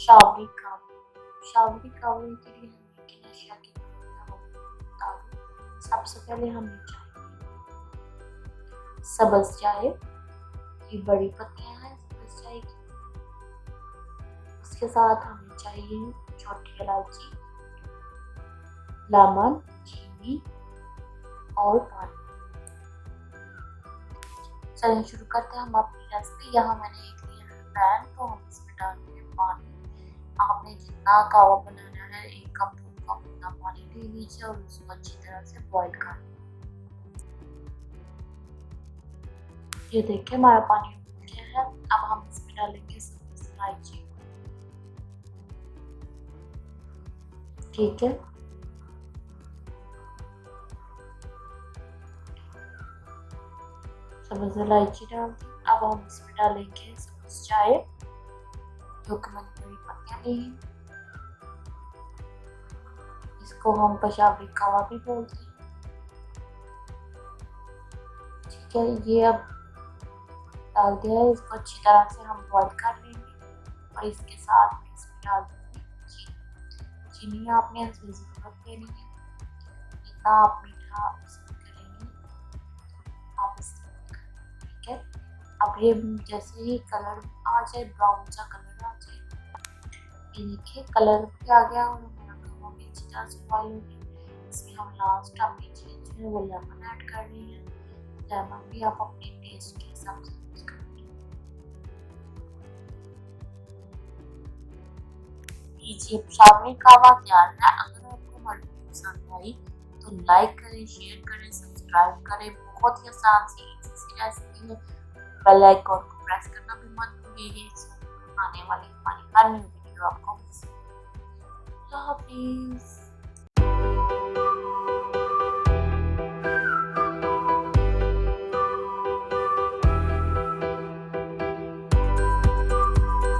शावरी कावे। शावरी कावे के लिए हमें किन अशिया की जरूरत है बता दूं। सबसे पहले हमें चाहिए सबज चाय, ये बड़ी पत्तियां हैं सबज चाय की। उसके साथ हमें चाहिए छोटी इलायची, लेमन, चीनी और पानी। चलिए शुरू करते हैं हम अपनी रेसिपी। यहाँ मैंने एक लिया है पैन, तो हम इसमें डालेंगे पानी। आपने जितना कावा बनाना है 1 कप 2 कप उतना पानी ले लीजिए और उसको अच्छी तरह से बॉईल कर लीजिए। ये देखिए हमारा पानी उबल गया है। अब हम इसमें डालेंगे सब्ज इलायची। ठीक है, सब्ज इलायची डाल दी। अब हम इसमें डालेंगे सब्ज चाय, जो कि मैंने बड़ी पत्तियां ली हैं। इसको हम पेशावरी कावा भी बोलते हैं। ठीक है, ये अब डाल दिया है। इसको अच्छी तरह से हम बॉईल कर लेंगे और इसके साथ में इसमें डाल देंगे चीनी। चीनी आपने इसमें जरूरत देनी है, जितना आप मीठा पसंद करेंगे आप इसमें। ठीक है, अब ये जैसे ही कलर आ जाए, ब्राउन सा कलर आ जाए, ये देखिए कलर भी आ गया और हमारा कावा भी अच्छी तरह से बॉईल हो गया। इसमें हम लास्ट अपनी चीज जो है वो लेमन ऐड कर रही है। लेमन भी आप अपने टेस्ट के हिसाब से यूज करेंगे। लीजिए पेशावरी कावा तैयार है। अगर आपको हमारी वीडियो पसंद आई तो लाइक करें, शेयर करें, सब्सक्राइब करें। बहुत ही आसान सी रेसिपी है। बेल आइकन को प्रेस करना भी मत भूलिए। आने वाली हमारी हर न्यू वीडियो आपको मिल सके। अल्लाह हाफिज।